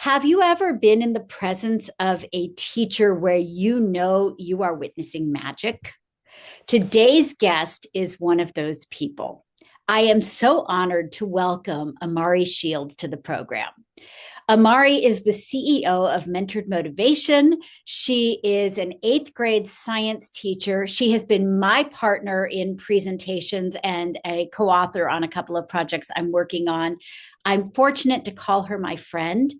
Have you ever been in the presence of a teacher where you know you are witnessing magic? Today's guest is one of those people. I am so honored to welcome Amari Shields to the program. Amari is the CEO of Mentored Motivation. She is an eighth grade science teacher. She has been my partner in presentations and a co author on a couple of projects I'm working on. I'm fortunate to call her my friend.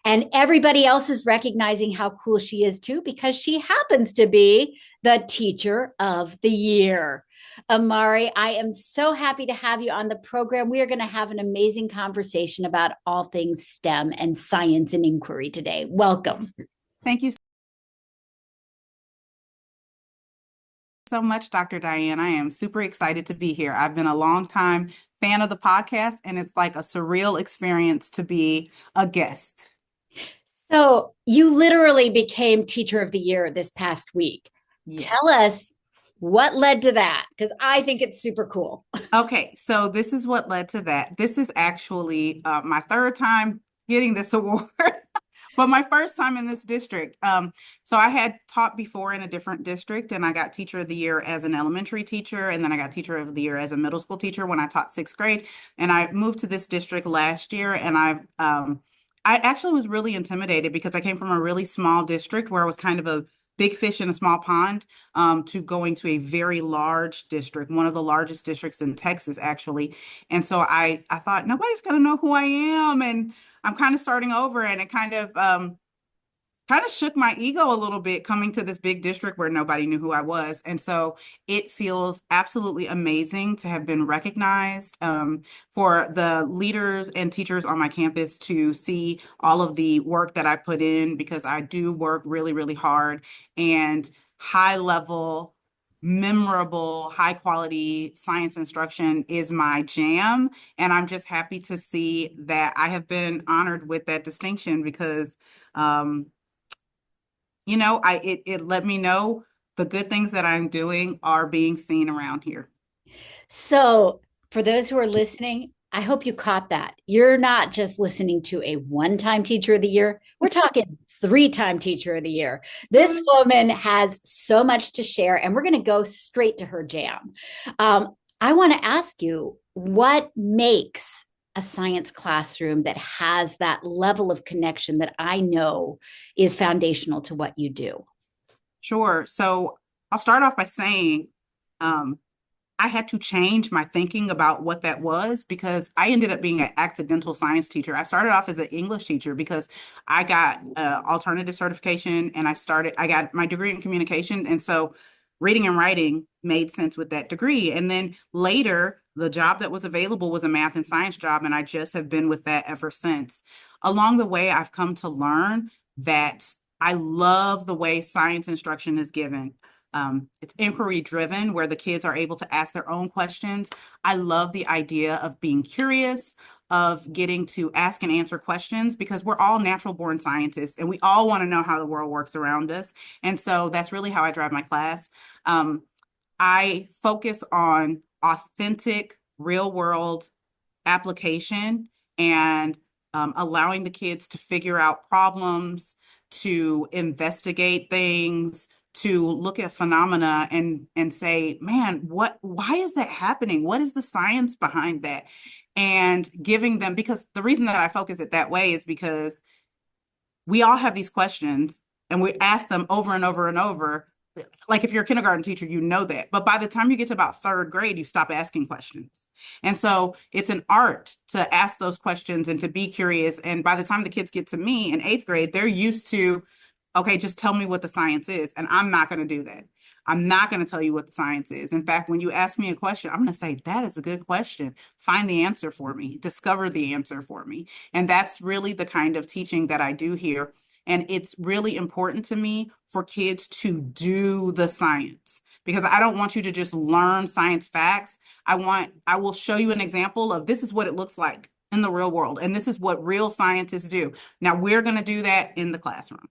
And everybody else is recognizing how cool she is too, because she happens to be the teacher of the year. Amari, I am so happy to have you on the program. We are going to have an amazing conversation about all things STEM and science and inquiry today. Welcome. Thank you so much, Dr. Diane. I am super excited to be here. I've been a long time fan of the podcast, and it's like a surreal experience to be a guest. So, you literally became Teacher of the Year this past week. Yes. Tell us what led to that, because I think it's super cool. Okay, so this is what led to that. This is actually my third time getting this award. But my first time in this district. So I had taught before in a different district, and I got Teacher of the Year as an elementary teacher, and then I got Teacher of the Year as a middle school teacher when I taught sixth grade. And I moved to this district last year, and I actually was really intimidated because I came from a really small district where I was kind of a big fish in a small pond, to going to a very large district, one of the largest districts in Texas, actually. And so I thought nobody's going to know who I am, and I'm kind of starting over, and it kind of shook my ego a little bit coming to this big district where nobody knew who I was. And so it feels absolutely amazing to have been recognized, for the leaders and teachers on my campus to see all of the work that I put in, because I do work really, really hard, and high level, memorable, high quality science instruction is my jam. And I'm just happy to see that I have been honored with that distinction, because it let me know the good things that I'm doing are being seen around here. So, for those who are listening, I hope you caught that. You're not just listening to a one time Teacher of the Year, we're talking three-time Teacher of the Year. This woman has so much to share, and we're going to go straight to her jam. I want to ask you, what makes a science classroom that has that level of connection that I know is foundational to what you do? Sure. So I'll start off by saying, um, I had to change my thinking about what that was, because I ended up being an accidental science teacher. I started off as an English teacher because I got alternative certification, and I got my degree in communication. And so reading and writing made sense with that degree. And then later, the job that was available was a math and science job, and I just have been with that ever since. Along the way, I've come to learn that I love the way science instruction is given. It's inquiry driven, where the kids are able to ask their own questions. I love the idea of being curious, of getting to ask and answer questions, because we're all natural born scientists and we all want to know how the world works around us. And so that's really how I drive my class. I focus on authentic, real world application, and allowing the kids to figure out problems, to investigate things, to look at phenomena and say, man, why is that happening? What is the science behind that? And giving them, because the reason that I focus it that way is because we all have these questions, and we ask them over and over and over. Like, if you're a kindergarten teacher, you know that. But by the time you get to about third grade, you stop asking questions. And so it's an art to ask those questions and to be curious. And by the time the kids get to me in eighth grade, they're used to, okay, just tell me what the science is. And I'm not going to do that. I'm not going to tell you what the science is. In fact, when you ask me a question, I'm going to say, that is a good question. Find the answer for me. Discover the answer for me. And that's really the kind of teaching that I do here. And it's really important to me for kids to do the science, because I don't want you to just learn science facts. I will show you an example of, this is what it looks like in the real world, and this is what real scientists do. Now we're going to do that in the classroom.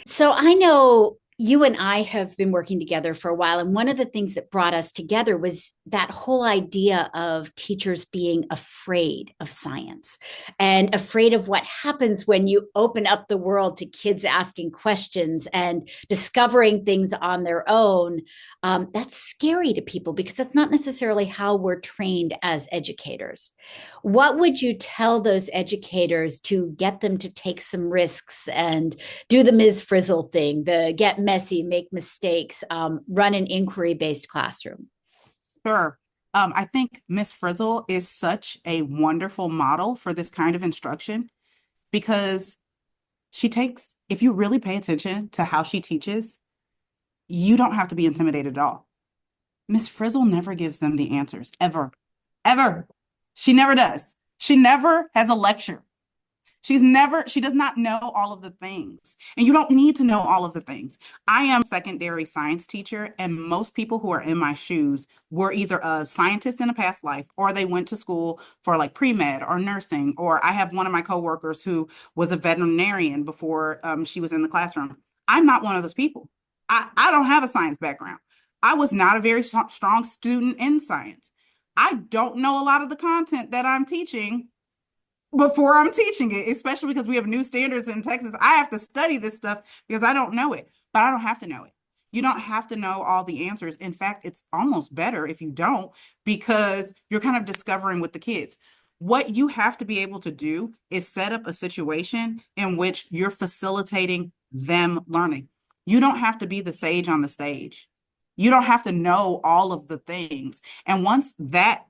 So, I know you and I have been working together for a while. And one of the things that brought us together was that whole idea of teachers being afraid of science and afraid of what happens when you open up the world to kids asking questions and discovering things on their own. That's scary to people because that's not necessarily how we're trained as educators. What would you tell those educators to get them to take some risks and do the Ms. Frizzle thing, the get messy, make mistakes, run an inquiry-based classroom? Sure. I think Miss Frizzle is such a wonderful model for this kind of instruction because she takes, if you really pay attention to how she teaches, you don't have to be intimidated at all. Miss Frizzle never gives them the answers, ever, ever. She never does. She never has a lecture. She does not know all of the things. And you don't need to know all of the things. I am a secondary science teacher, and most people who are in my shoes were either a scientist in a past life or they went to school for like pre-med or nursing. Or I have one of my coworkers who was a veterinarian before she was in the classroom. I'm not one of those people. I don't have a science background. I was not a very strong student in science. I don't know a lot of the content that I'm teaching before I'm teaching it, especially because we have new standards in Texas. I have to study this stuff because I don't know it, but I don't have to know it. You don't have to know all the answers. In fact, it's almost better if you don't, because you're kind of discovering with the kids. What you have to be able to do is set up a situation in which you're facilitating them learning. You don't have to be the sage on the stage. You don't have to know all of the things. And once that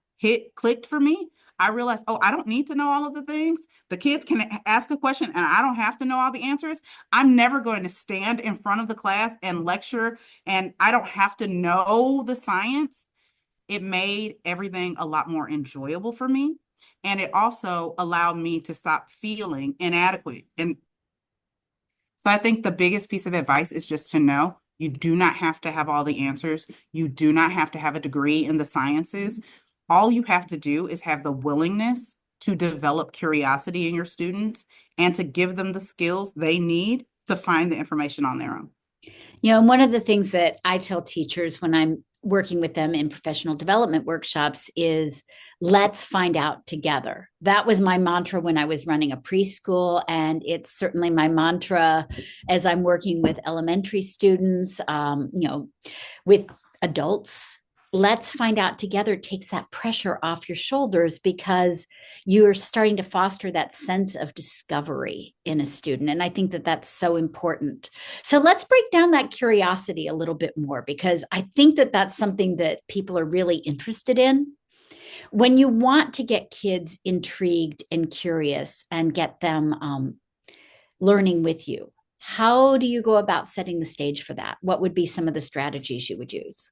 clicked for me, I realized, oh, I don't need to know all of the things. The kids can ask a question and I don't have to know all the answers. I'm never going to stand in front of the class and lecture, and I don't have to know the science. It made everything a lot more enjoyable for me. And it also allowed me to stop feeling inadequate. And so I think the biggest piece of advice is just to know you do not have to have all the answers. You do not have to have a degree in the sciences. All you have to do is have the willingness to develop curiosity in your students and to give them the skills they need to find the information on their own. You know, and one of the things that I tell teachers when I'm working with them in professional development workshops is let's find out together. That was my mantra when I was running a preschool, and it's certainly my mantra as I'm working with elementary students, with adults. Let's find out together takes that pressure off your shoulders because you're starting to foster that sense of discovery in a student. And I think that that's so important. So let's break down that curiosity a little bit more because I think that that's something that people are really interested in. When you want to get kids intrigued and curious and get them learning with you, how do you go about setting the stage for that? What would be some of the strategies you would use?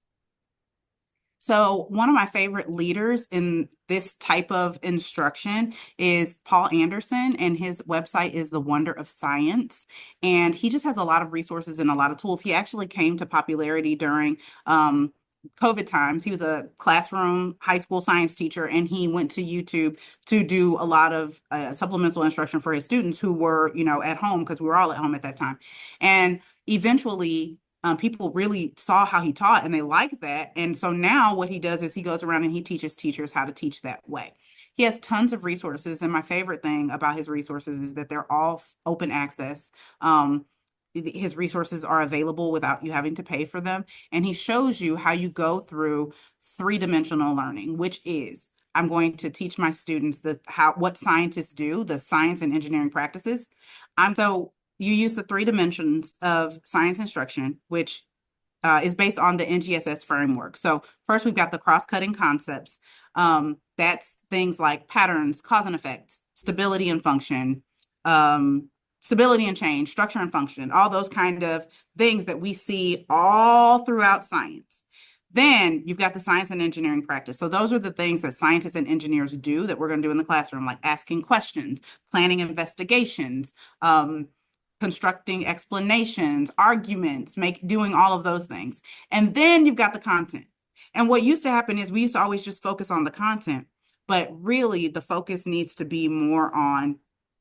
So one of my favorite leaders in this type of instruction is Paul Anderson, and his website is The Wonder of Science. And he just has a lot of resources and a lot of tools. He actually came to popularity during COVID times. He was a classroom high school science teacher, and he went to YouTube to do a lot of supplemental instruction for his students who were, at home, because we were all at home at that time. And eventually, people really saw how he taught and they liked that. And so now what he does is he goes around and he teaches teachers how to teach that way. He has tons of resources. And my favorite thing about his resources is that they're all open access. His resources are available without you having to pay for them. And he shows you how you go through three-dimensional learning, which is I'm going to teach my students what scientists do, the science and engineering practices. So you use the three dimensions of science instruction, which is based on the NGSS framework. So first, we've got the cross-cutting concepts. That's things like patterns, cause and effect, stability and function, stability and change, structure and function, all those kind of things that we see all throughout science. Then you've got the science and engineering practice. So those are the things that scientists and engineers do that we're going to do in the classroom, like asking questions, planning investigations, constructing explanations, arguments, doing all of those things. And then you've got the content. And what used to happen is we used to always just focus on the content, but really the focus needs to be more on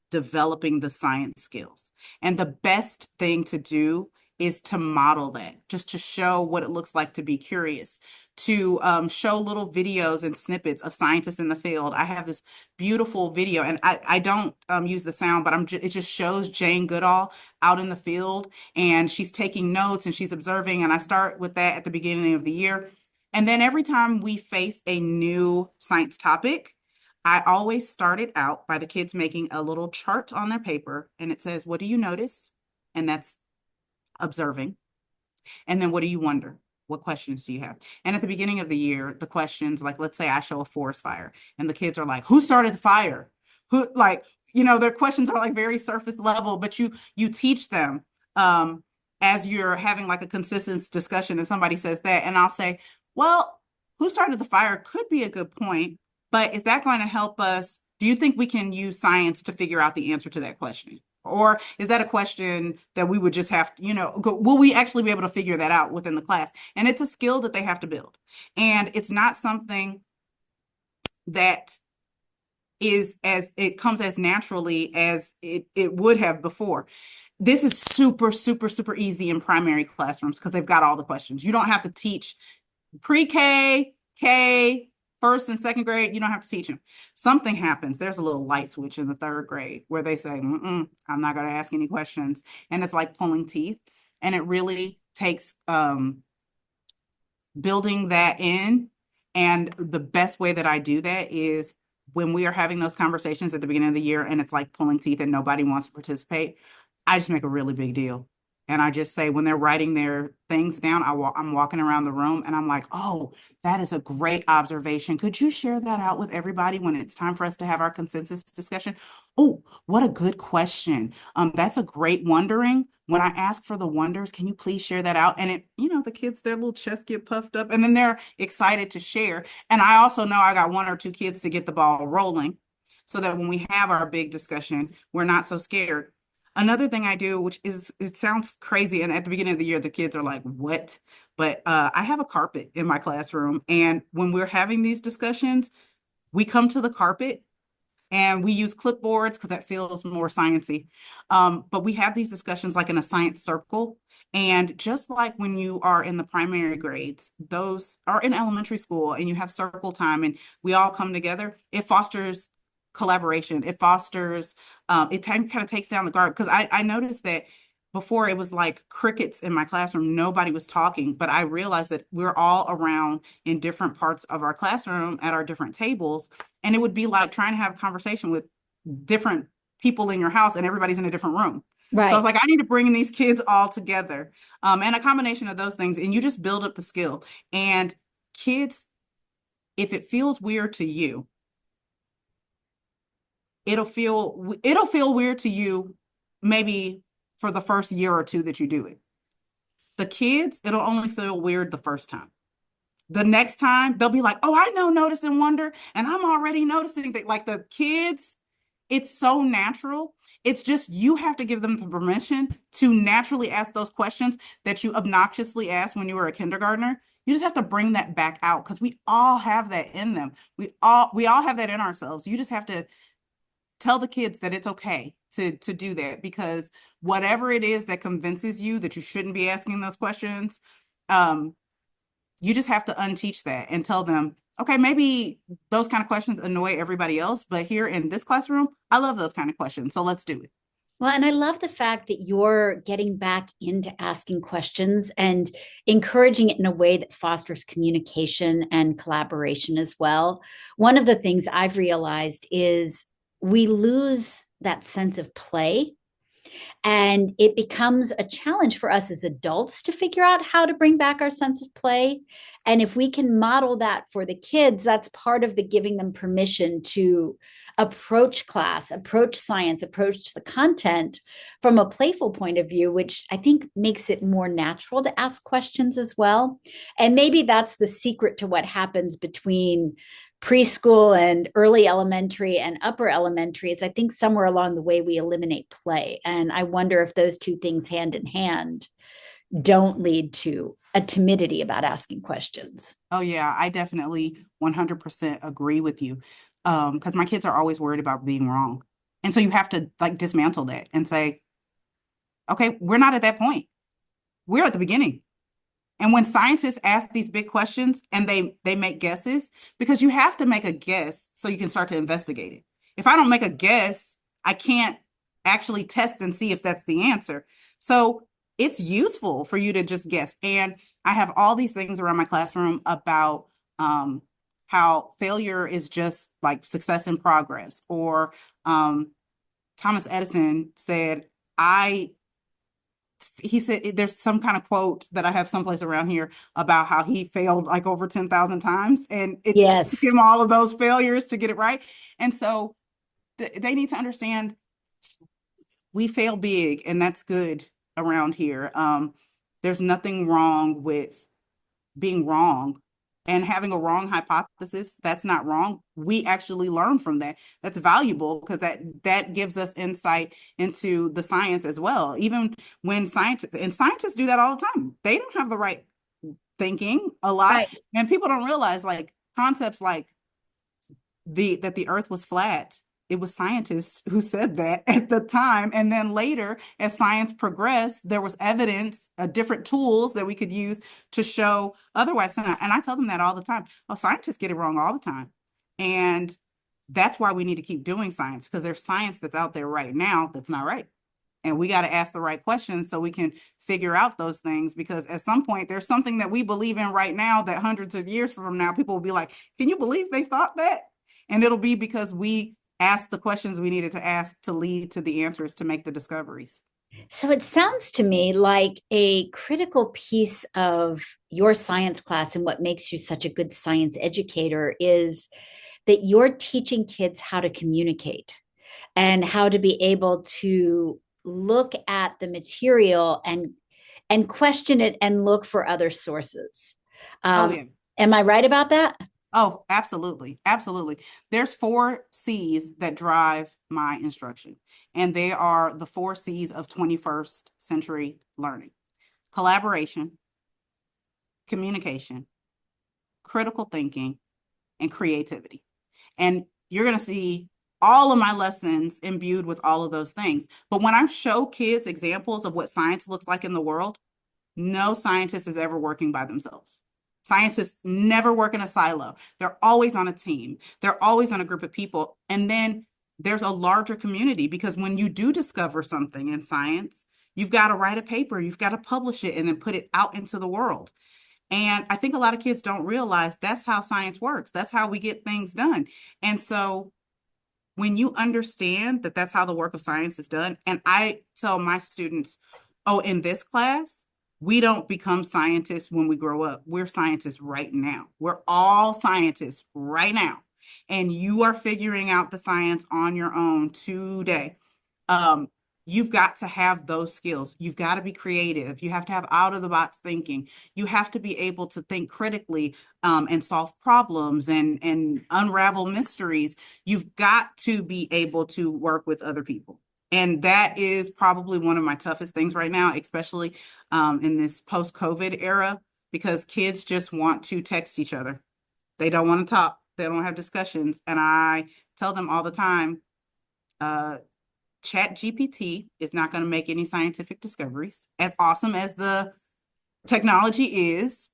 developing the science skills. And the best thing to do is to model that, just to show what it looks like to be curious, to show little videos and snippets of scientists in the field. I have this beautiful video, and I don't use the sound, but it just shows Jane Goodall out in the field, and she's taking notes and she's observing. And I start with that at the beginning of the year. And then every time we face a new science topic, I always start it out by the kids making a little chart on their paper, and it says, "What do you notice?" And that's observing. And then what do you wonder? What questions do you have? And at the beginning of the year, the questions, like, let's say I show a forest fire and the kids are like, "Who started the fire?" Who, like, their questions are like very surface level, but you teach them as you're having like a consistent discussion, and somebody says that, and I'll say, "Well, who started the fire could be a good point, but is that going to help us? Do you think we can use science to figure out the answer to that question? Or is that a question that we would just have to, will we actually be able to figure that out within the class?" And it's a skill that they have to build. And it's not something that it comes as naturally as it would have before. This is super, super, super easy in primary classrooms because they've got all the questions. You don't have to teach pre-K, K, first and second grade. You don't have to teach them. Something happens. There's a little light switch in the third grade where they say, I'm not going to ask any questions. And it's like pulling teeth. And it really takes building that in. And the best way that I do that is when we are having those conversations at the beginning of the year and it's like pulling teeth and nobody wants to participate, I just make a really big deal. And I just say, when they're writing their things down, I'm walking around the room and I'm like, "Oh, that is a great observation. Could you share that out with everybody when it's time for us to have our consensus discussion? Oh, what a good question. That's a great wondering. When I ask for the wonders, can you please share that out?" And the kids, their little chests get puffed up and then they're excited to share. And I also know I got one or two kids to get the ball rolling so that when we have our big discussion, we're not so scared. Another thing I do, which it sounds crazy, and at the beginning of the year, the kids are like, "What?" But I have a carpet in my classroom, and when we're having these discussions, we come to the carpet and we use clipboards because that feels more sciencey. But we have these discussions like in a science circle. And just like when you are in the primary grades, those are in elementary school and you have circle time and we all come together, it fosters collaboration. It fosters, it kind of takes down the guard. Because I noticed that before it was like crickets in my classroom, nobody was talking, but I realized that we're all around in different parts of our classroom at our different tables. And it would be like trying to have a conversation with different people in your house and everybody's in a different room. So I was Right. like, I need to bring these kids all together. And a combination of those things, and you just build up the skill. And kids, if it feels weird to you, it'll feel weird to you maybe for the first year or two that you do it. The kids, it'll only feel weird the first time. The next time they'll be like, "Oh, I know notice and wonder, and I'm already noticing that." Like the kids, it's so natural. It's just you have to give them the permission to naturally ask those questions that you obnoxiously asked when you were a kindergartner. You just have to bring that back out because we all have that in them. We all have that in ourselves. You just have to tell the kids that it's okay to do that, because whatever it is that convinces you that you shouldn't be asking those questions, you just have to unteach that and tell them, okay, maybe those kind of questions annoy everybody else, but here in this classroom, I love those kind of questions. So let's do it. Well, and I love the fact that you're getting back into asking questions and encouraging it in a way that fosters communication and collaboration as well. One of the things I've realized is we lose that sense of play, and it becomes a challenge for us as adults to figure out how to bring back our sense of play. And if we can model that for the kids, that's part of the giving them permission to approach class, approach science, approach the content from a playful point of view, which I think makes it more natural to ask questions as well. And maybe that's the secret to what happens between preschool and early elementary and upper elementary is I think somewhere along the way we eliminate play. And I wonder if those two things hand in hand don't lead to a timidity about asking questions. Oh yeah, I definitely 100% agree with you. Because my kids are always worried about being wrong. And so you have to like dismantle that and say, okay, we're not at that point. we're at the beginning. And when scientists ask these big questions and they make guesses, because you have to make a guess so you can start to investigate it. If I don't make a guess, I can't actually test and see if that's the answer. So it's useful for you to just guess. And I have all these things around my classroom about how failure is just like success in progress. Or Thomas Edison said, he said there's some kind of quote that I have someplace around here about how he failed like over 10,000 times, and it took Yes. him all of those failures to get it right. And so they need to understand we fail big, and that's good around here. There's nothing wrong with being wrong and having a wrong hypothesis. That's not wrong. We actually learn from that. That's valuable because that gives us insight into the science as well. Even when scientists do that all the time, they don't have the right thinking a lot, Right. and people don't realize like concepts like that the earth was flat. It was scientists who said that at the time. And then later, as science progressed, there was evidence, different tools that we could use to show otherwise. And I tell them that all the time. Oh, scientists get it wrong all the time. And that's why we need to keep doing science, because there's science that's out there right now that's not right. And we got to ask the right questions so we can figure out those things, because at some point there's something that we believe in right now that hundreds of years from now, people will be like, can you believe they thought that? And it'll be because we asked the questions we needed to ask to lead to the answers to make the discoveries. So it sounds to me like a critical piece of your science class and what makes you such a good science educator is that you're teaching kids how to communicate and how to be able to look at the material and question it and look for other sources. Oh, Um, yeah. am I right about that? Oh, absolutely. Absolutely. There's 4 C's that drive my instruction, and they are the 4 C's of 21st century learning: collaboration, communication, critical thinking, and creativity. And you're going to see all of my lessons imbued with all of those things. But when I show kids examples of what science looks like in the world, no scientist is ever working by themselves. Scientists never work in a silo. They're always on a team. They're always on a group of people. And then there's a larger community, because when you do discover something in science, you've got to write a paper, you've got to publish it, and then put it out into the world. And I think a lot of kids don't realize that's how science works. That's how we get things done. And so when you understand that that's how the work of science is done, and I tell my students, oh, in this class, we don't become scientists when we grow up. We're scientists right now. We're all scientists right now. And you are figuring out the science on your own today. Um, you've got to have those skills. You've got to be creative. You have to have out of the box thinking. You have to be able to think critically, and solve problems and unravel mysteries. You've got to be able to work with other people. And that is probably one of my toughest things right now, especially in this post-COVID era, because kids just want to text each other. They don't want to talk. They don't have discussions. And I tell them all the time, Chat GPT is not going to make any scientific discoveries. As awesome as the technology is,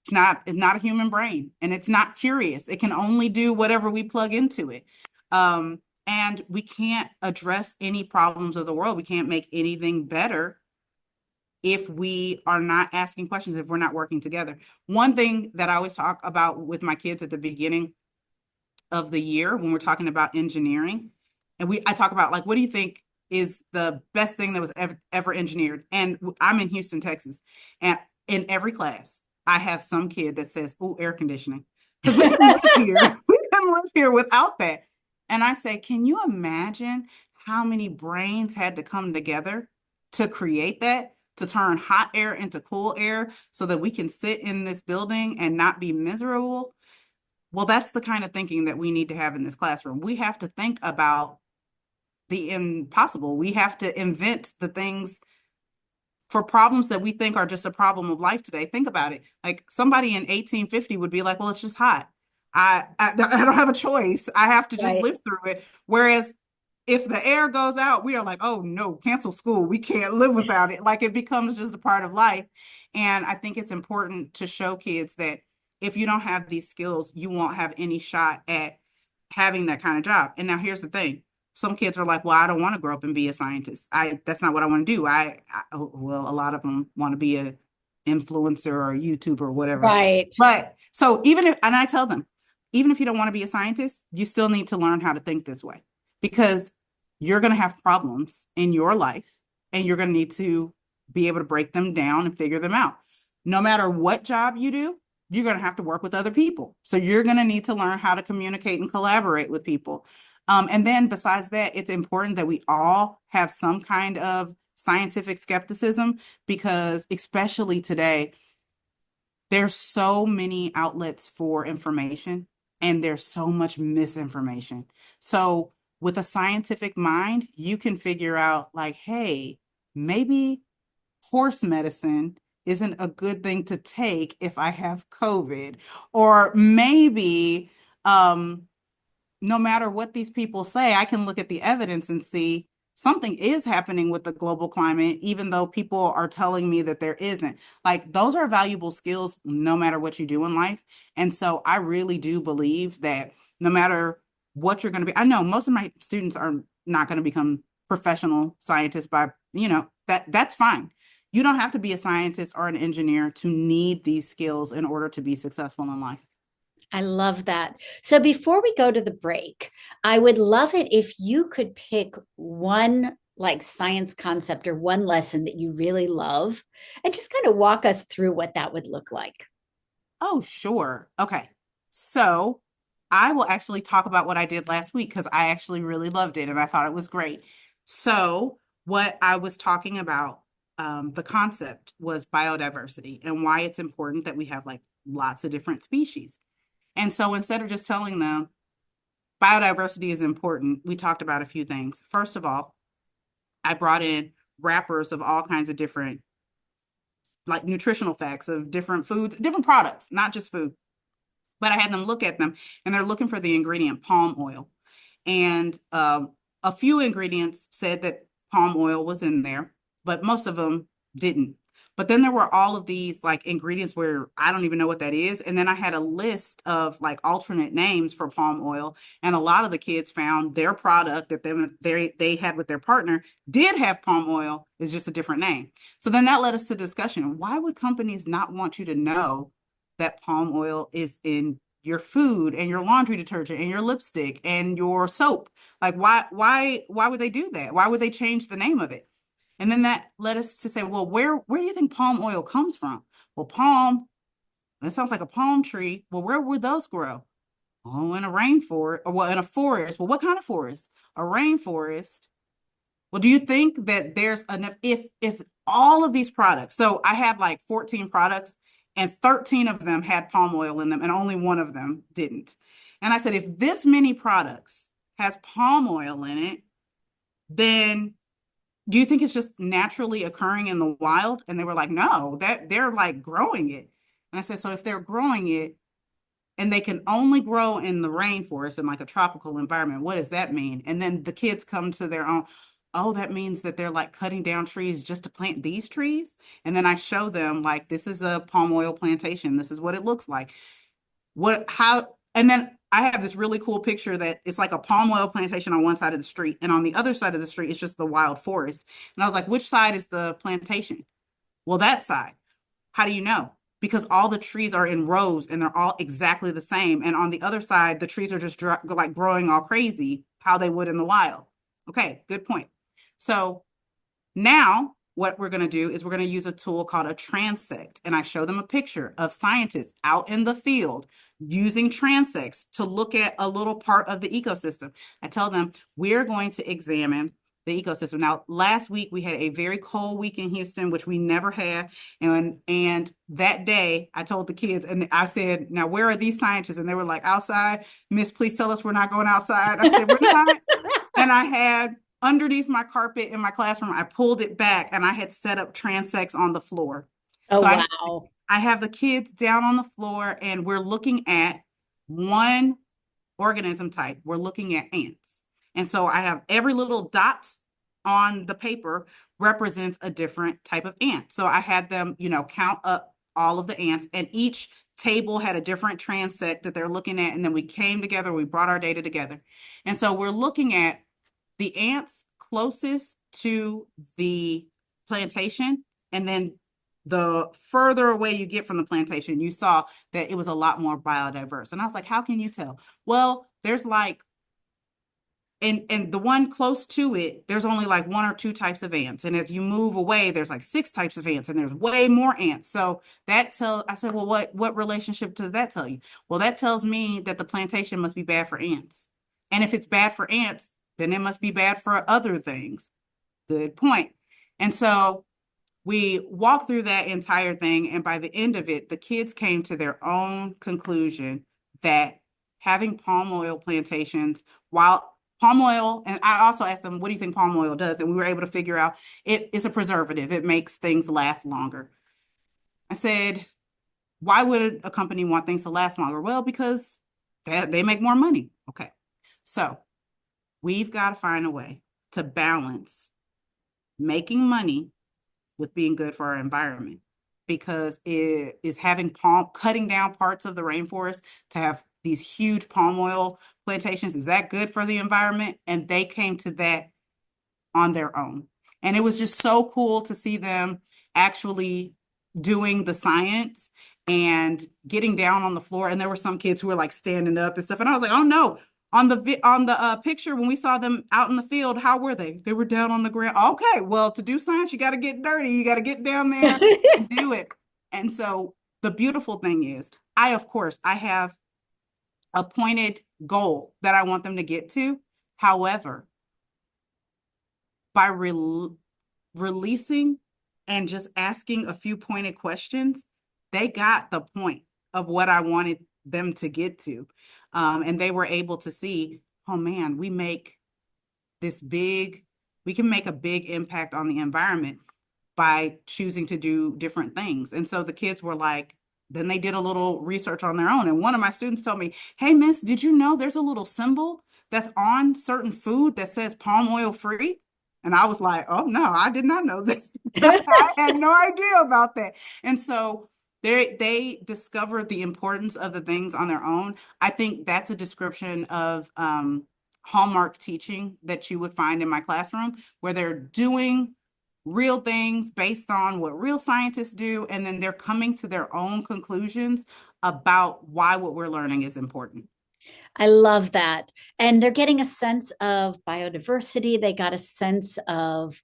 it's not a human brain, and it's not curious. It can only do whatever we plug into it. And we can't address any problems of the world. We can't make anything better if we are not asking questions, if we're not working together. One thing that I always talk about with my kids at the beginning of the year when we're talking about engineering, and I talk about like, what do you think is the best thing that was ever engineered? And I'm in Houston, Texas, and in every class, I have some kid that says, "Oh, air conditioning," because we can live here. We can live here without that. And I say, can you imagine how many brains had to come together to create that, to turn hot air into cool air so that we can sit in this building and not be miserable? Well, that's the kind of thinking that we need to have in this classroom. We have to think about the impossible. We have to invent the things for problems that we think are just a problem of life today. Think about it. Like somebody in 1850 would be like, well, it's just hot. I don't have a choice. I have to just Right. live through it. Whereas if the air goes out, we are like, oh no, cancel school. We can't live without it. Like it becomes just a part of life. And I think it's important to show kids that if you don't have these skills, you won't have any shot at having that kind of job. And now here's the thing. Some kids are like, well, I don't want to grow up and be a scientist. That's not what I want to do. Well, a lot of them want to be a influencer or a YouTuber or whatever. Right. But so even if, and I tell them, even if you don't want to be a scientist, you still need to learn how to think this way because you're going to have problems in your life and you're going to need to be able to break them down and figure them out. No matter what job you do, you're going to have to work with other people. So you're going to need to learn how to communicate and collaborate with people. And then besides that, it's important that we all have some kind of scientific skepticism because especially today, there's so many outlets for information and there's so much misinformation. So with a scientific mind, you can figure out like, hey, maybe horse medicine isn't a good thing to take if I have COVID, or maybe no matter what these people say, I can look at the evidence and see something is happening with the global climate, even though people are telling me that there isn't. Like, those are valuable skills no matter what you do in life. And so I really do believe that no matter what you're going to be, I know most of my students are not going to become professional scientists by, that's fine. You don't have to be a scientist or an engineer to need these skills in order to be successful in life. I love that. So before we go to the break, I would love it if you could pick one like science concept or one lesson that you really love and just kind of walk us through what that would look like. Oh, sure. Okay. So I will actually talk about what I did last week because I actually really loved it and I thought it was great. So what I was talking about, the concept was biodiversity and why it's important that we have like lots of different species. And so instead of just telling them biodiversity is important, we talked about a few things. First of all, I brought in wrappers of all kinds of different like nutritional facts of different foods, different products, not just food. But I had them look at them and they're looking for the ingredient palm oil. And a few ingredients said that palm oil was in there, but most of them didn't. But then there were all of these like ingredients where I don't even know what that is. And then I had a list of like alternate names for palm oil. And a lot of the kids found their product that they had with their partner did have palm oil, is just a different name. So then that led us to discussion. Why would companies not want you to know that palm oil is in your food and your laundry detergent and your lipstick and your soap? Like why would they do that? Why would they change the name of it? And then that led us to say, well, where do you think palm oil comes from? Well, palm, that sounds like a palm tree. Well, where would those grow? Oh, in a rainforest, or well, in a forest. Well, what kind of forest? A rainforest. Well, do you think that there's enough if all of these products, so I had like 14 products and 13 of them had palm oil in them and only one of them didn't. And I said, if this many products has palm oil in it, then do you think it's just naturally occurring in the wild? And they were like, no, that they're like growing it. And I said, so if they're growing it and they can only grow in the rainforest in like a tropical environment, what does that mean? And then the kids come to their own, oh, that means that they're like cutting down trees just to plant these trees. And then I show them like, this is a palm oil plantation. This is what it looks like. And then I have this really cool picture that it's like a palm oil plantation on one side of the street. And on the other side of the street, it's just the wild forest. And I was like, which side is the plantation? Well, that side. How do you know? Because all the trees are in rows and they're all exactly the same. And on the other side, the trees are just like growing all crazy, how they would in the wild. Okay, good point. So now what we're going to do is we're going to use a tool called a transect. And I show them a picture of scientists out in the field using transects to look at a little part of the ecosystem. I tell them we're going to examine the ecosystem. Now, last week we had a very cold week in Houston, which we never had. And that day I told the kids and I said, now, where are these scientists? And they were like, outside. Miss, please tell us we're not going outside. I said, we're not. And I had underneath my carpet in my classroom, I pulled it back and I had set up transects on the floor. Oh, so wow. I have the kids down on the floor and we're looking at one organism type. We're looking at ants. And so I have every little dot on the paper represents a different type of ant. So I had them, count up all of the ants, and each table had a different transect that they're looking at. And then we came together, we brought our data together. And so we're looking at the ants closest to the plantation, and then the further away you get from the plantation, you saw that it was a lot more biodiverse. And I was like, how can you tell? Well, there's like, and the one close to it, there's only like one or two types of ants. And as you move away, there's like six types of ants, and there's way more ants. So I said, well, what relationship does that tell you? Well, that tells me that the plantation must be bad for ants. And if it's bad for ants, then it must be bad for other things. Good point. And so we walked through that entire thing, and by the end of it, the kids came to their own conclusion that having palm oil plantations, while palm oil, and I also asked them, what do you think palm oil does? And we were able to figure out it is a preservative. It makes things last longer. I said, why would a company want things to last longer? Well, because they make more money. Okay. So we've got to find a way to balance making money with being good for our environment, because it is having cutting down parts of the rainforest to have these huge palm oil plantations. Is that good for the environment? And they came to that on their own. And it was just so cool to see them actually doing the science and getting down on the floor. And there were some kids who were like standing up and stuff. And I was like, oh no. On the picture, when we saw them out in the field, how were they? They were down on the ground. Okay, well, to do science, you got to get dirty. You got to get down there and do it. And so the beautiful thing is, of course, I have a pointed goal that I want them to get to. However, by releasing and just asking a few pointed questions, they got the point of what I wanted them to get to. And they were able to see, oh man, we can make a big impact on the environment by choosing to do different things. And so the kids were like, then they did a little research on their own. And one of my students told me, hey, miss, did you know there's a little symbol that's on certain food that says palm oil free? And I was like, oh no, I did not know this. I had no idea about that. And so they discovered the importance of the things on their own. I think that's a description of hallmark teaching that you would find in my classroom, where they're doing real things based on what real scientists do, and then they're coming to their own conclusions about why what we're learning is important. I love that. And they're getting a sense of biodiversity. They got a sense of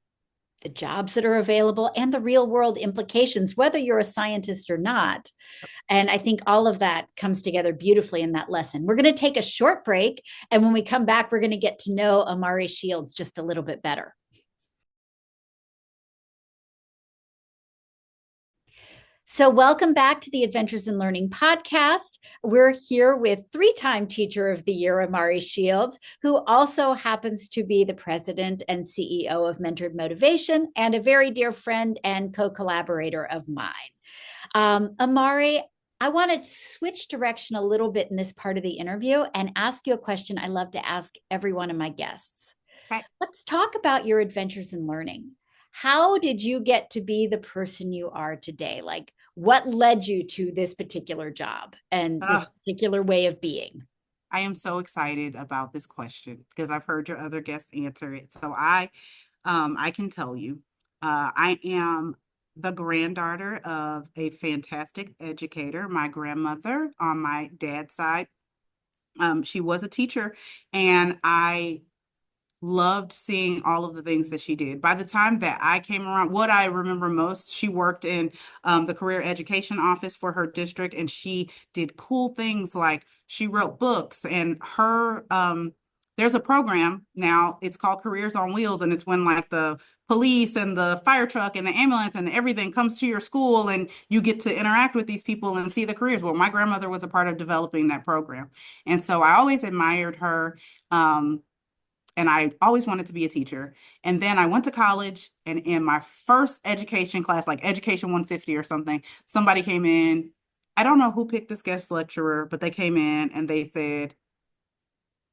the jobs that are available and the real world implications, whether you're a scientist or not. And I think all of that comes together beautifully in that lesson. We're going to take a short break. And when we come back, we're going to get to know Amari Shields just a little bit better. So, welcome back to the Adventures in Learning podcast. We're here with three-time Teacher of the Year, Amari Shields, who also happens to be the president and CEO of Mentored Motivation and a very dear friend and co-collaborator of mine. Amari, I want to switch direction a little bit in this part of the interview and ask you a question I love to ask every one of my guests. Okay. Let's talk about your adventures in learning. How did you get to be the person you are today? Like, what led you to this particular job and this particular way of being? I am so excited about this question because I've heard your other guests answer it. So I can tell you, I am the granddaughter of a fantastic educator. My grandmother on my dad's side, she was a teacher, and I loved seeing all of the things that she did. By the time that I came around, what I remember most, she worked in the career education office for her district, and she did cool things like she wrote books, and there's a program now, it's called Careers on Wheels, and it's when like the police and the fire truck and the ambulance and everything comes to your school, and you get to interact with these people and see the careers. Well, my grandmother was a part of developing that program. And so I always admired her. And I always wanted to be a teacher. And then I went to college, and in my first education class, like Education 150 or something, somebody came in. I don't know who picked this guest lecturer, but they came in and they said,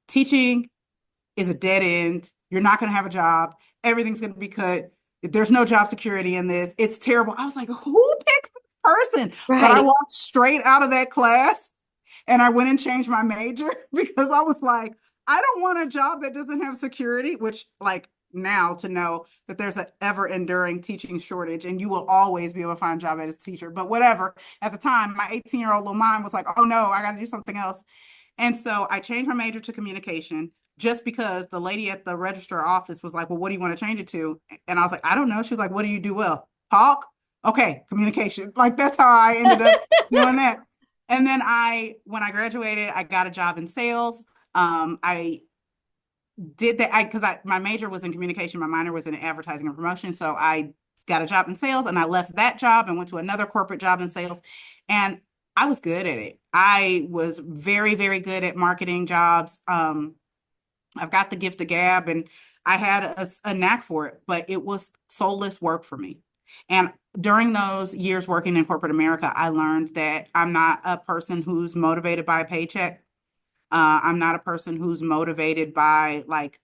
teaching is a dead end. You're not going to have a job. Everything's going to be cut. There's no job security in this. It's terrible. I was like, who picked this person? But I Right. walked straight out of that class and I went and changed my major because I was like, I don't want a job that doesn't have security, which like now to know that there's an ever enduring teaching shortage and you will always be able to find a job as a teacher. But whatever. At the time, my 18-year-old little mind was like, oh no, I got to do something else. And so I changed my major to communication just because the lady at the registrar office was like, well, what do you want to change it to? And I was like, I don't know. She was like, what do you do well? Talk? Okay, communication. Like that's how I ended up doing that. And then when I graduated, I got a job in sales. I did that because my major was in communication, my minor was in advertising and promotion. So I got a job in sales and I left that job and went to another corporate job in sales. And I was good at it. I was very, very good at marketing jobs. I've got the gift of gab and I had a knack for it, but it was soulless work for me. And during those years working in corporate America, I learned that I'm not a person who's motivated by a paycheck. I'm not a person who's motivated by like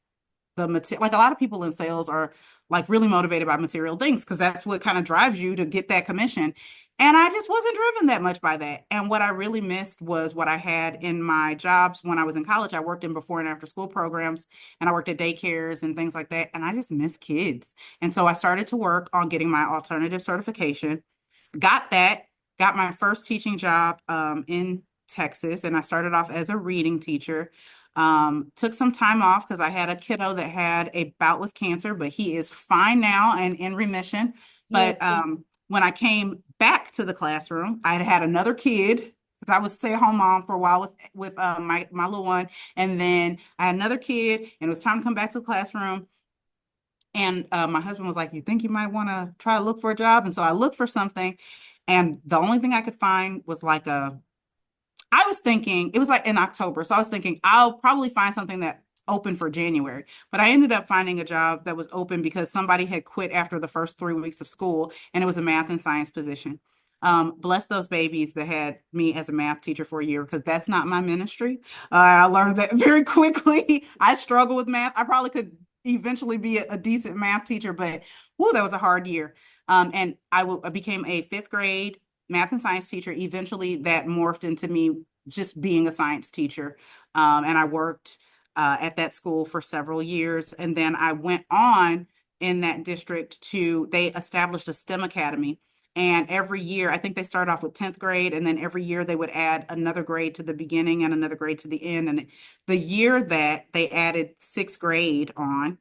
the material. Like a lot of people in sales are like really motivated by material things because that's what kind of drives you to get that commission. And I just wasn't driven that much by that. And what I really missed was what I had in my jobs when I was in college. I worked in before and after school programs and I worked at daycares and things like that. And I just miss kids. And so I started to work on getting my alternative certification, got that, got my first teaching job in Texas, and I started off as a reading teacher. Took some time off because I had a kiddo that had a bout with cancer, but he is fine now and in remission. Yay. But when I came back to the classroom, I had another kid because I was a stay-at-home mom for a while with my little one, and then I had another kid, and it was time to come back to the classroom. And my husband was like, "You think you might want to try to look for a job?" And so I looked for something, and the only thing I could find was like I was thinking, it was like in October. So I was thinking, I'll probably find something that's open for January. But I ended up finding a job that was open because somebody had quit after the first 3 weeks of school, and it was a math and science position. Bless those babies that had me as a math teacher for a year because that's not my ministry. I learned that very quickly. I struggle with math. I probably could eventually be a decent math teacher, but whoa, that was a hard year. And I became a fifth grade math and science teacher. Eventually, that morphed into me just being a science teacher. And I worked at that school for several years. And then I went on in that district they established a STEM academy. And every year, I think they started off with 10th grade, and then every year they would add another grade to the beginning and another grade to the end. And the year that they added sixth grade on,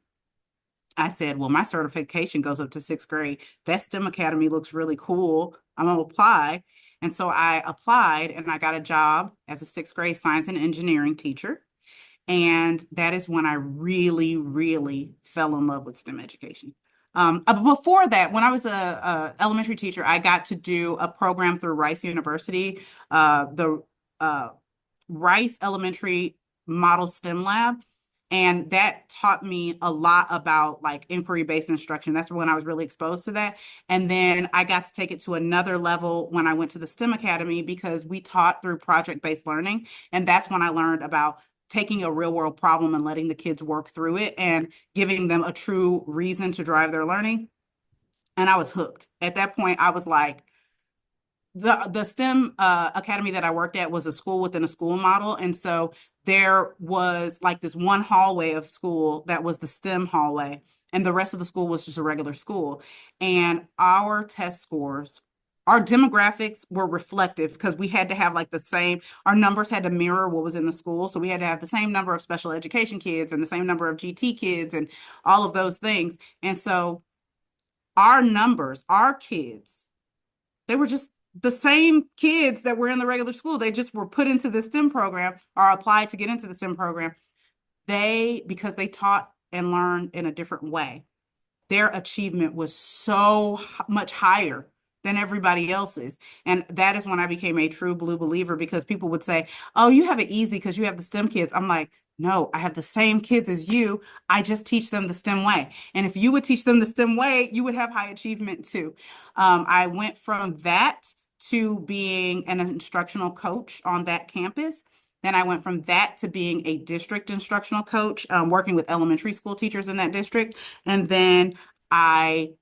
I said, well, my certification goes up to sixth grade. That STEM Academy looks really cool. I'm going to apply. And so I applied and I got a job as a sixth grade science and engineering teacher. And that is when I really, really fell in love with STEM education. Before that, when I was a elementary teacher, I got to do a program through Rice University, the Rice Elementary Model STEM Lab. And that taught me a lot about like inquiry-based instruction. That's when I was really exposed to that. And then I got to take it to another level when I went to the STEM Academy because we taught through project-based learning. And that's when I learned about taking a real world problem and letting the kids work through it and giving them a true reason to drive their learning. And I was hooked. At that point, I was like, the STEM academy that I worked at was a school within a school model. And so there was like this one hallway of school that was the STEM hallway, and the rest of the school was just a regular school. And our test scores, our demographics were reflective because we had to have like our numbers had to mirror what was in the school. So we had to have the same number of special education kids and the same number of GT kids and all of those things. And so our numbers, our kids, they were just the same kids that were in the regular school. They just were put into the STEM program or applied to get into the STEM program. Because they taught and learned in a different way, their achievement was so much higher than everybody else's. And that is when I became a true blue believer because people would say, oh, you have it easy because you have the STEM kids. I'm like, no, I have the same kids as you. I just teach them the STEM way. And if you would teach them the STEM way, you would have high achievement too. I went from that to being an instructional coach on that campus. Then I went from that to being a district instructional coach, working with elementary school teachers in that district. And then I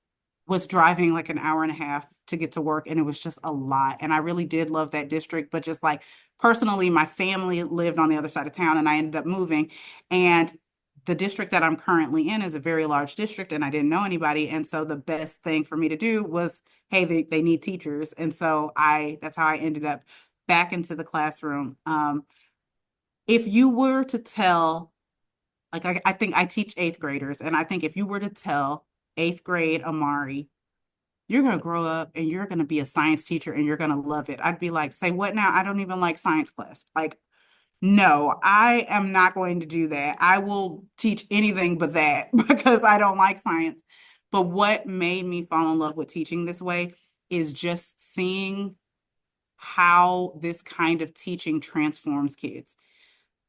was driving like an hour and a half to get to work, and it was just a lot. And I really did love that district, but just like personally, my family lived on the other side of town, and I ended up moving. And the district that I'm currently in is a very large district, and I didn't know anybody. And so the best thing for me to do was, hey, they need teachers. And so that's how I ended up back into the classroom. If you were to tell, like, I think I teach eighth graders, and I think if you were to tell eighth grade Amari, you're going to grow up and you're going to be a science teacher and you're going to love it, I'd be like, say what now? I don't even like science class. Like, no, I am not going to do that. I will teach anything but that because I don't like science. But what made me fall in love with teaching this way is just seeing how this kind of teaching transforms kids.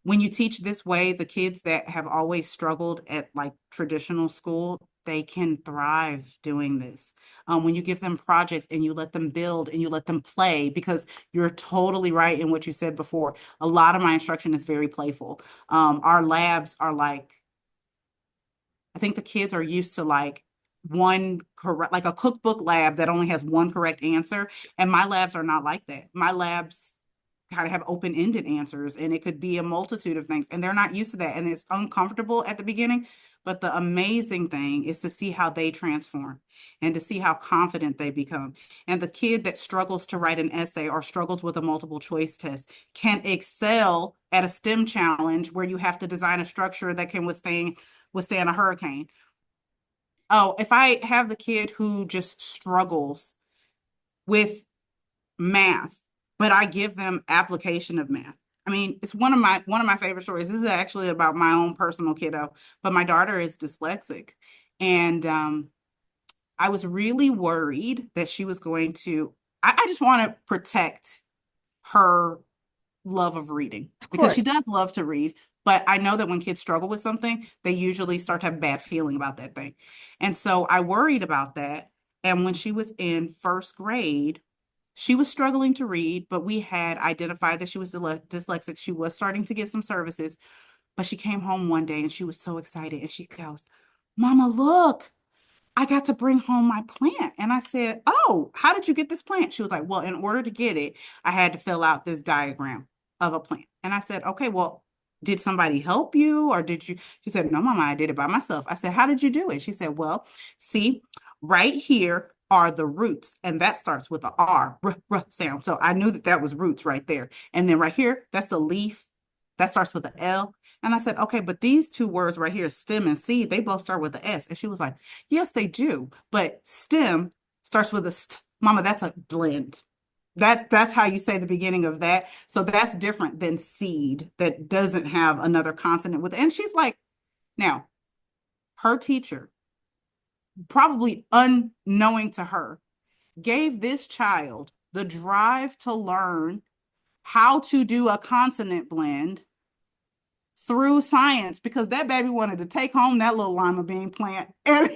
When you teach this way, the kids that have always struggled at like traditional school, they can thrive doing this. When you give them projects and you let them build and you let them play, because you're totally right in what you said before. A lot of my instruction is very playful. Our labs are like, I think the kids are used to like one correct, like a cookbook lab that only has one correct answer. And my labs are not like that. My labs kind of have open-ended answers, and it could be a multitude of things, and they're not used to that, and it's uncomfortable at the beginning. But the amazing thing is to see how they transform and to see how confident they become. And the kid that struggles to write an essay or struggles with a multiple choice test can excel at a STEM challenge where you have to design a structure that can withstand a hurricane. Oh, if I have the kid who just struggles with math, but I give them application of math. I mean, it's one of my favorite stories. This is actually about my own personal kiddo, but my daughter is dyslexic. And I was really worried that she was going to, I just want to protect her love of reading Of because course. she does love to read. But I know that when kids struggle with something, they usually start to have a bad feeling about that thing. And so I worried about that. And when she was in first grade, she was struggling to read, but we had identified that she was dyslexic. She was starting to get some services, but she came home one day and she was so excited. And she goes, Mama, look, I got to bring home my plant. And I said, Oh, how did you get this plant? She was like, Well, in order to get it, I had to fill out this diagram of a plant. And I said, Okay, well, did somebody help you or did you? She said, No, Mama, I did it by myself. I said, How did you do it? She said, Well, see, right here are the roots, and that starts with a R sound. So I knew that that was roots right there. And then right here, that's the leaf. That starts with a L. And I said, okay, but these two words right here, stem and seed, they both start with a S. And she was like, yes, they do. But stem starts with a st. Mama, that's a blend. That's how you say the beginning of that. So that's different than seed that doesn't have another consonant with it. And she's like, now, her teacher, probably unknowing to her, gave this child the drive to learn how to do a consonant blend through science because that baby wanted to take home that little lima bean plant and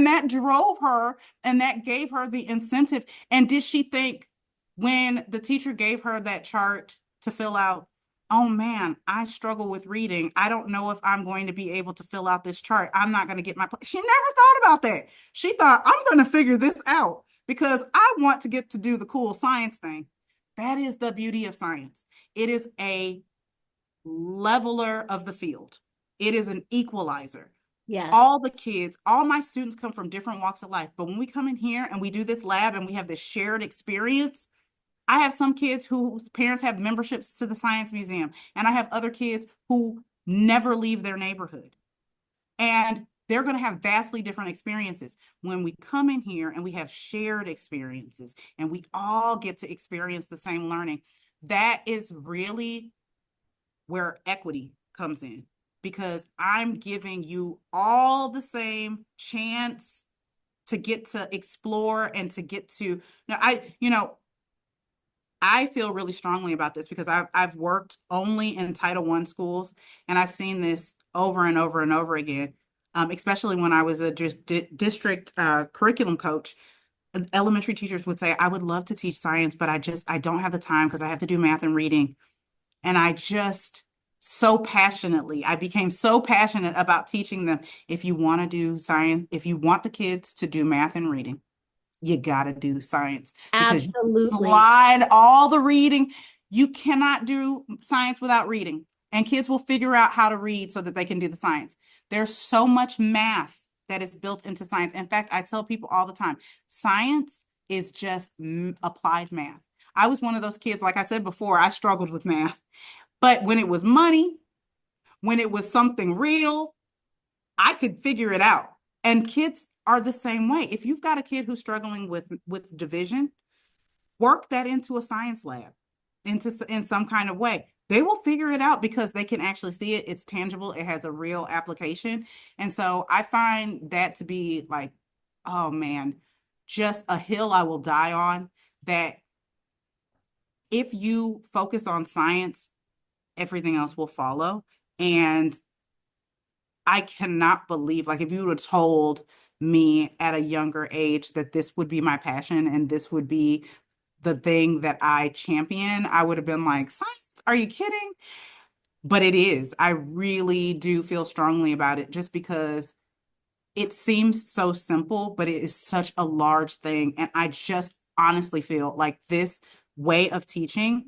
that drove her and that gave her the incentive. And did she think when the teacher gave her that chart to fill out, oh man, I struggle with reading, I don't know if I'm going to be able to fill out this chart, I'm not going to get she never thought about that. She thought, I'm going to figure this out because I want to get to do the cool science thing. That is the beauty of science. It is a leveler of the field. It is an equalizer. Yes. All the kids, all my students come from different walks of life. But when we come in here and we do this lab and we have this shared experience, I have some kids whose parents have memberships to the Science Museum, and I have other kids who never leave their neighborhood. And they're going to have vastly different experiences. When we come in here and we have shared experiences and we all get to experience the same learning, that is really where equity comes in because I'm giving you all the same chance to get to explore and to get to now I feel really strongly about this because I've worked only in Title I schools and I've seen this over and over and over again, especially when I was a district curriculum coach. Elementary teachers would say, I would love to teach science, but I don't have the time because I have to do math and reading. And I became so passionate about teaching them, if you want to do science, if you want the kids to do math and reading, you got to do science because you Absolutely. slide all the reading. You cannot do science without reading, and kids will figure out how to read so that they can do the science. There's so much math that is built into science. In fact, I tell people all the time, science is just applied math. I was one of those kids, like I said before, I struggled with math, but when it was money, when it was something real, I could figure it out. And kids are the same way. If you've got a kid who's struggling with division, work that into a science lab, in some kind of way. They will figure it out because they can actually see it. It's tangible. It has a real application. And so I find that to be like, oh man, just a hill I will die on, that if you focus on science, everything else will follow. And I cannot believe, like, if you would have told me at a younger age that this would be my passion and this would be the thing that I champion, I would have been like, science? Are you kidding? But it is. I really do feel strongly about it just because it seems so simple, but it is such a large thing. And I just honestly feel like this way of teaching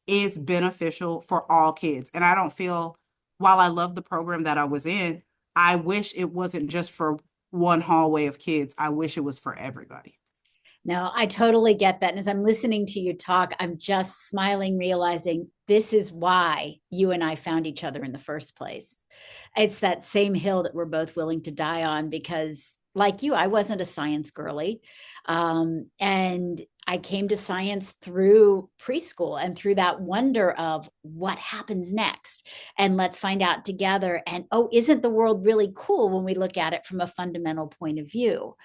is beneficial for all kids. And I don't feel, while I love the program that I was in, I wish it wasn't just for one hallway of kids. I wish it was for everybody. No, I totally get that. And as I'm listening to you talk, I'm just smiling, realizing this is why you and I found each other in the first place. It's that same hill that we're both willing to die on because, like you, I wasn't a science girly. And I came to science through preschool and through that wonder of what happens next. And let's find out together. And oh, isn't the world really cool when we look at it from a fundamental point of view?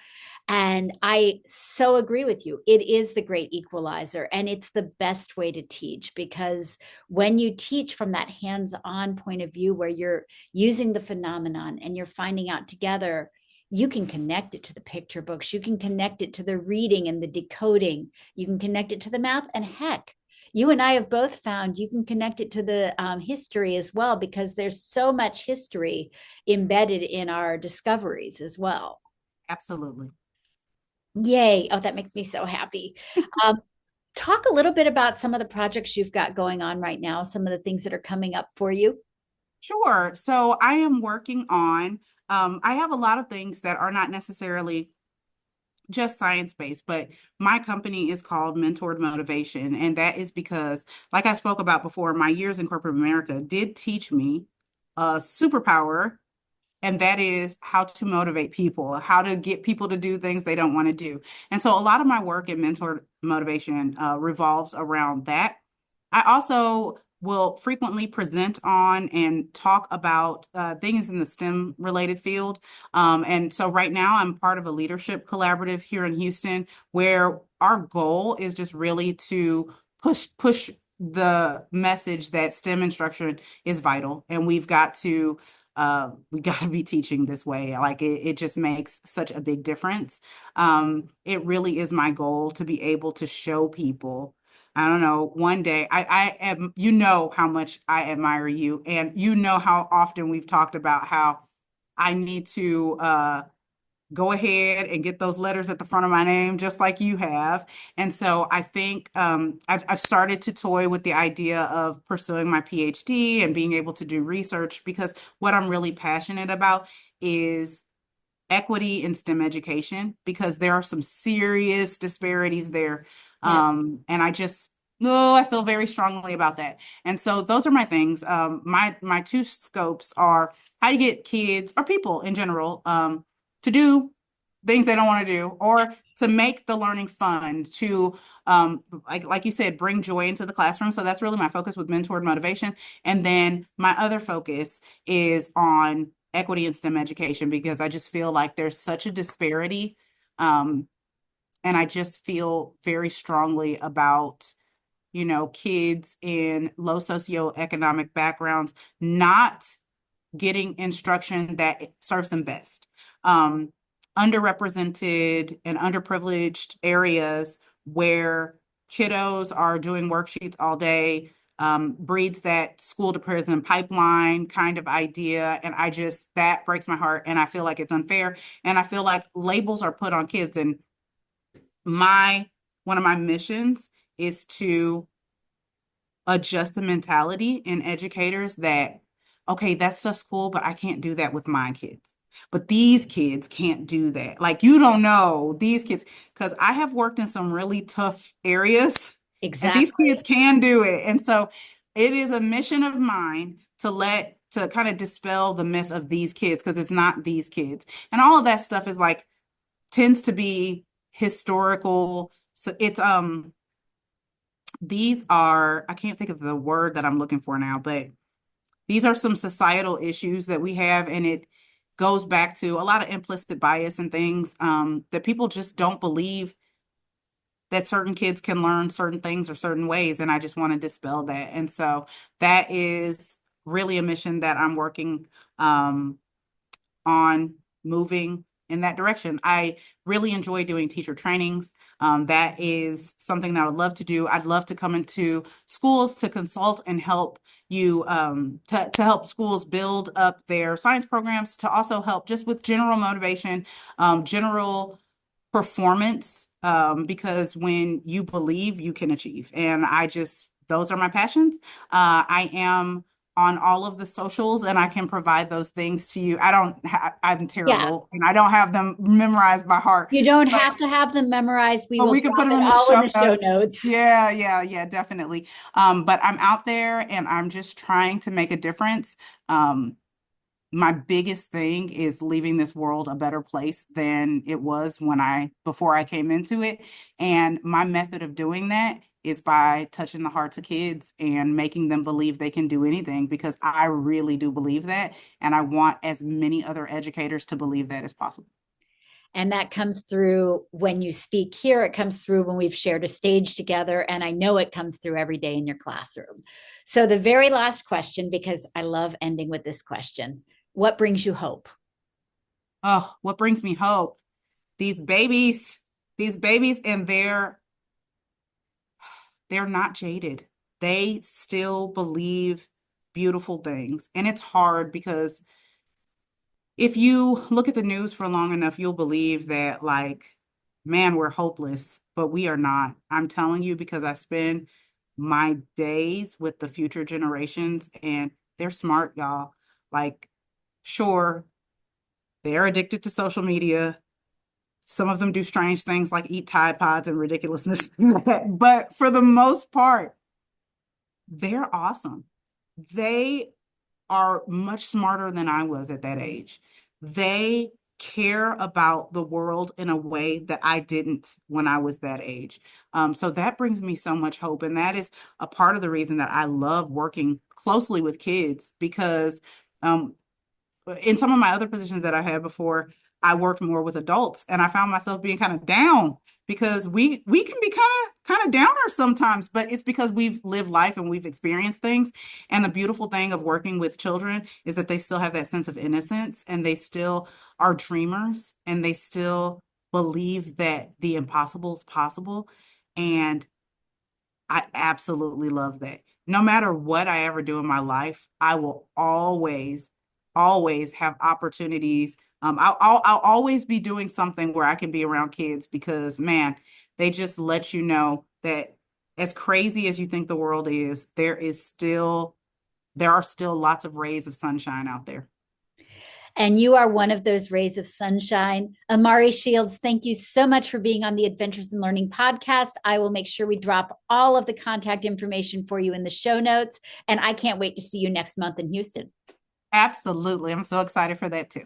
And I so agree with you. It is the great equalizer, and it's the best way to teach because when you teach from that hands on point of view where you're using the phenomenon and you're finding out together, you can connect it to the picture books, you can connect it to the reading and the decoding, you can connect it to the math, and heck, you and I have both found you can connect it to the history as well because there's so much history embedded in our discoveries as well. Absolutely. Yay. Oh, that makes me so happy. Um, Talk a little bit about some of the projects you've got going on right now, some of the things that are coming up for you. Sure. So I am working on, I have a lot of things that are not necessarily just science-based, but my company is called Mentored Motivation. And that is because, like I spoke about before, my years in corporate America did teach me a superpower, and that is how to motivate people, how to get people to do things they don't want to do. And so a lot of my work in mentor motivation revolves around that. I also will frequently present on and talk about things in the STEM related field. And so right now I'm part of a leadership collaborative here in Houston where our goal is just really to push the message that STEM instruction is vital, and we got to be teaching this way. Like it just makes such a big difference. It really is my goal to be able to show people. I don't know, one day I am, you know how much I admire you, and you know how often we've talked about how I need to go ahead and get those letters at the front of my name, just like you have. And so I think I've started to toy with the idea of pursuing my PhD and being able to do research because what I'm really passionate about is equity in STEM education because there are some serious disparities there. Yeah. And I just, no, I feel very strongly about that. And so those are my things. My two scopes are how to get kids or people in general to do things they don't want to do, or to make the learning fun, to like you said, bring joy into the classroom. So that's really my focus with mentored motivation. And then my other focus is on equity in STEM education because I just feel like there's such a disparity. And I just feel very strongly about, kids in low socioeconomic backgrounds not getting instruction that serves them best. Um, Underrepresented and underprivileged areas where kiddos are doing worksheets all day, breeds that school to prison pipeline kind of idea. And that breaks my heart. And I feel like it's unfair. And I feel like labels are put on kids. And one of my missions is to adjust the mentality in educators that, okay, that stuff's cool, but I can't do that with my kids. But these kids can't do that. Like, you don't know these kids, because I have worked in some really tough areas and these kids Exactly. can do it. And so it is a mission of mine to kind of dispel the myth of these kids, because it's not these kids. And all of that stuff is like, tends to be historical. So these are, I can't think of the word that I'm looking for now, but these are some societal issues that we have, and it goes back to a lot of implicit bias and things, that people just don't believe that certain kids can learn certain things or certain ways, and I just want to dispel that. And so that is really a mission that I'm working on, moving in that direction. I really enjoy doing teacher trainings. That is something that I would love to do. I'd love to come into schools to consult and help you, to help schools build up their science programs, to also help just with general motivation, general performance, because when you believe, you can achieve. And those are my passions. I am on all of the socials, and I can provide those things to you. I'm Yeah. terrible and I don't have them memorized by heart, You don't but have to have them memorized. We will we can drop put them it in the all in show the show notes. notes. Yeah, yeah, yeah, definitely. But I'm out there and I'm just trying to make a difference. My biggest thing is leaving this world a better place than it was before I came into it. And my method of doing that is by touching the hearts of kids and making them believe they can do anything, because I really do believe that. And I want as many other educators to believe that as possible. And that comes through when you speak here. It comes through when we've shared a stage together. And I know it comes through every day in your classroom. So, the very last question, because I love ending with this question: what brings you hope? Oh, what brings me hope? These babies, and they're not jaded. They still believe beautiful things. And it's hard because if you look at the news for long enough, you'll believe that, like, man, we're hopeless, but we are not. I'm telling you, because I spend my days with the future generations, and they're smart, y'all. Like, sure, they're addicted to social media. Some of them do strange things like eat Tide Pods and ridiculousness. But for the most part, they're awesome. They are much smarter than I was at that age. They care about the world in a way that I didn't when I was that age. So that brings me so much hope. And that is a part of the reason that I love working closely with kids, because um, in some of my other positions that I had before, I worked more with adults, and I found myself being kind of down, because we can be kind of downers sometimes, but it's because we've lived life and we've experienced things. And the beautiful thing of working with children is that they still have that sense of innocence, and they still are dreamers, and they still believe that the impossible is possible. And I absolutely love that. No matter what I ever do in my life, I will always have opportunities. I'll always be doing something where I can be around kids, because, man, they just let you know that as crazy as you think the world is, there are still lots of rays of sunshine out there. And you are one of those rays of sunshine. Amari Shields, thank you so much for being on the Adventures in Learning podcast. I will make sure we drop all of the contact information for you in the show notes. And I can't wait to see you next month in Houston. Absolutely. I'm so excited for that too.